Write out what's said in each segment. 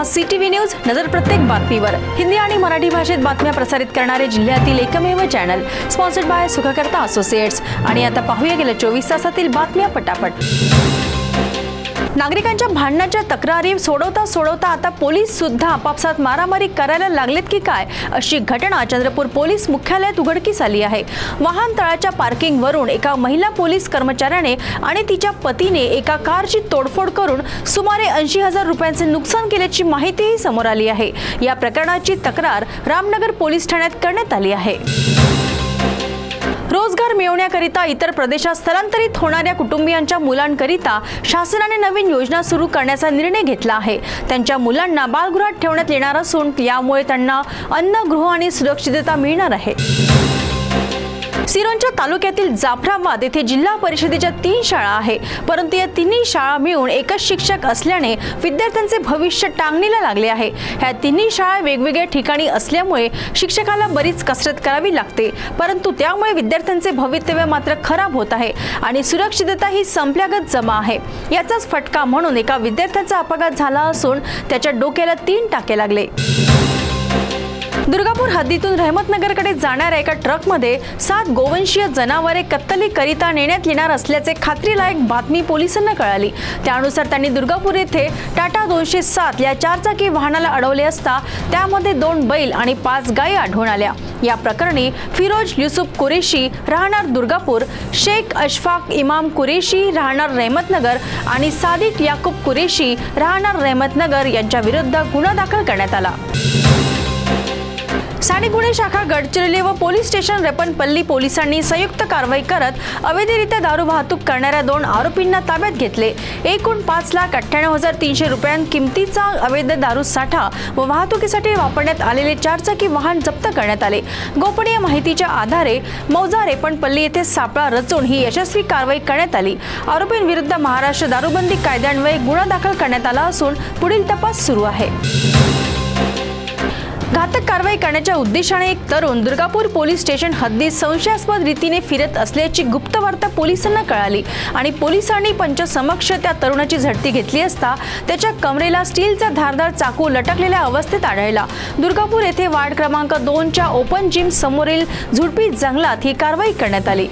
CTV news, नजर प्रत्येक बातमीवर। हिंदी आणि मराठी भाषेत बातम्या प्रसारित करणारे जिल्ह्यातील एकमेव channel, sponsored by Sukhkarta associates. आणि आता पाहूया गेल्या 24 तासातील बातम्या पटापट। नागरिकांच्या भांडणाच्या तक्रारी सोडवता आता पोलीस सुद्धा आपापसात मारामारी करायला लागलेत की काय, अशी घटना चंद्रपूर पोलीस मुख्यालयात उघडकीस आली आहे। वाहन तळाच्या पार्किंगवरून एका महिला पोलीस कर्मचाऱ्याने आणि तिच्या पतीने एका कारची तोडफोड करून सुमारे 80,000 रुपयांचे नुकसान केल्याची माहितीही समोर आली आहे। या प्रकरणाची तक्रार रामनगर पोलीस ठाण्यात करण्यात आली आहे। रोजगार मिळवण्याकरिता इतर प्रदेशात स्थलांतरित होणाऱ्या कुटुंबियांच्या मुलांकरिता शासनाने नवीन योजना सुरू करण्याचा निर्णय घेतला आहे। त्यांच्या मुलांना बालगृहात ठेवण्यात येणार असून यामुळे त्यांना अन्न, गृह आणि सुरक्षितता मिळणार आहे। सिरोंचा तालुक्यातील जाफराबाद येथे जिल्हा परिषदेच्या 3 शाळा आहे, परंतु या तिन्ही शाळा मिळून एकच शिक्षक असल्याने विद्यार्थ्यांचे भविष्य टांगणीला लागले आहे। ह्या तिन्ही शाळा वेगवेगळ्या ठिकाणी असल्यामुळे शिक्षकाला बरीच कसरत करावी लागते, परंतु त्यामुळे विद्यार्थ्यांचे भवितव्य मात्र खराब होत आहे आणि सुरक्षितता ही संपल्यागत जमा आहे। याचाच फटका म्हणून एका विद्यार्थ्याचा अपघात झाला असून त्याच्या डोक्याला 3 टाके लागले। दुर्गापूर हद्दीतून रहमतनगरकडे जाणाऱ्या एका ट्रकमध्ये 7 गोवंशीय जनावरे कत्तलीकरिता नेण्यात येणार असल्याचे खात्रीलायक बातमी पोलिसांना कळाली। त्यानुसार त्यांनी दुर्गापूर येथे टाटा 207 या 4 चाकी वाहनाला अडवले असता त्यामध्ये 2 बैल आणि 5 गायी आढळून आल्या। या प्रकरणी फिरोज युसुफ कुरेशी राहणार दुर्गापूर, शेख अशफाक इमाम कुरेशी राहणार रहमतनगर आणि सादिक याकूब कुरेशी राहणार रहमतनगर यांच्या विरुद्ध गुन्हा दाखल करण्यात आला। स्थानिक गुन्हे शाखा गडचिरोली व पोलीस स्टेशन रेपनपल्ली पोलिसांनी संयुक्त कारवाई करत अवैधरित्या दारू वाहतूक करणाऱ्या 2 आरोपींना ताब्यात घेतले। एकूण 5,98,300 रुपयां किमतीचा अवैध दारू साठा व वाहतुकीसाठी वापरण्यात आलेले 4 चाकी वाहन जप्त करण्यात आले। गोपनीय माहितीच्या आधारे मौजा रेपनपल्ली येथे सापळा रचून ही यशस्वी कारवाई करण्यात आली। आरोपींविरुद्ध महाराष्ट्र दारूबंदी कायद्यान्वये गुन्हा दाखल करण्यात आला असून पुढील तपास सुरू आहे। घातक कारवाई करण्याच्या उद्देशाने एक तरुण दुर्गापूर पोलीस स्टेशन हद्दीत संशयास्पद रीतीने फिरत असल्याची गुप्त वार्ता पोलिसांना कळाली आणि पोलिसांनी पंचसमक्ष त्या तरुणाची झडती घेतली असता त्याच्या कमरेला स्टीलचा धारदार चाकू लटकलेल्या अवस्थेत आढळला। दुर्गापूर येथे वार्ड क्रमांक 2 च्या ओपन जिम समोरील झुडपी जंगलात ही कारवाई करण्यात आली।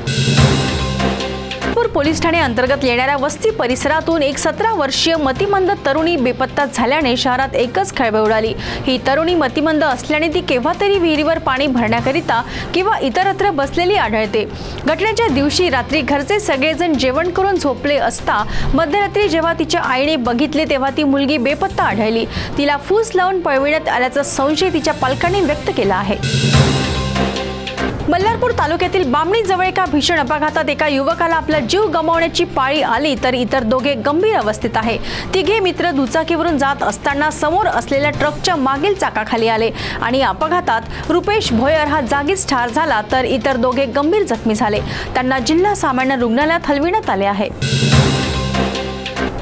पोलीस ठाणे अंतर्गत येणाऱ्या वस्ती परिसरातून एक 17 वर्षीय मतिमंद तरुणी बेपत्ता झाल्याने शहरात एकच खळबळ उडाली। ही तरुणी मतिमंद असल्याने ती केव्हा तरी विहिरीवर पाणी भरण्याकरिता किंवा इतरत्र बसलेली आढळते। घटनेच्या दिवशी रात्री घरचे सगळेजण जेवण करून झोपले असता मध्यरात्री जेव्हा तिच्या आईने बघितले तेव्हा ती मुलगी बेपत्ता आढळली। तिला फूस लावून पळविण्यात आल्याचा संशय तिच्या पालकांनी व्यक्त केला आहे। मल्हारपूर तालुक्यातील बामणी जवळ एका भीषण अपघातात एका युवकाला आपला जीव गमावण्याची पाळी आली तर इतर दोघे गंभीर अवस्थेत आहे। तिघे मित्र दुचाकीवरून जात असताना समोर असलेल्या ट्रकच्या मागील चाकाखाली आले आणि अपघातात रुपेश भोयर हा जागीच ठार झाला तर इतर दोघे गंभीर जखमी झाले। त्यांना जिल्हा सामान्य रुग्णालयात हलविण्यात आले आहे।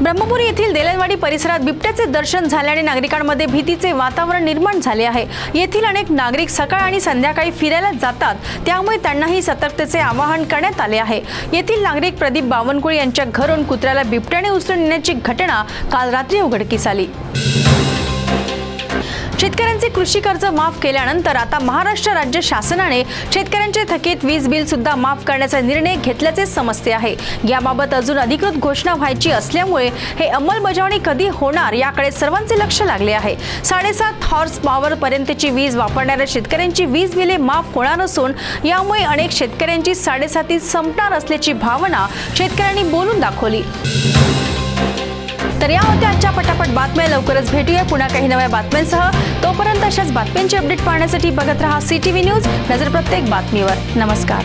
ब्रह्मपुरी येथील देलनवाडी परिसरात बिबट्याचे दर्शन झाल्याने नागरिकांमध्ये भीतीचे वातावरण निर्माण झाले आहे। येथील अनेक नागरिक सकाळ आणि संध्याकाळी फिरायला जातात, त्यामुळे त्यांनाही सतर्कतेचे आवाहन करण्यात आले आहे। येथील नागरिक प्रदीप बावनकुळे यांच्या घरून कुत्र्याला बिबट्याने उचलून नेण्याची घटना काल रात्री उघडकीस आली। शेतकऱ्यांचे कृषी कर्ज माफ केल्यानंतर आता महाराष्ट्र राज्य शासनाने शेतकऱ्यांचे थकीत वीज बिल सुद्धा माफ करण्याचा निर्णय घेतल्याचे समजते आहे। याबाबत अजून अधिकृत घोषणा व्हायची असल्यामुळे हे अंमलबजावणी कधी होणार याकडे सर्वांचे लक्ष लागले आहे। 7.5 हॉर्स पॉवर पर्यंतची वीज वापरणाऱ्या शेतकऱ्यांची वीज बिले माफ होणार असून यामुळे अनेक शेतकऱ्यांची 7.5 संपणार असल्याची भावना शेतकऱ्यांनी बोलून दाखवली। तर या होत्या आजच्या पटापट बातम्या। लवकरच भेटूया पुन्हा काही नव्या बातम्यांसह। तोपर्यंत अशाच बातम्यांची अपडेट पाहण्यासाठी बघत रहा CTV न्यूज, नजर प्रत्येक बातमीवर। नमस्कार।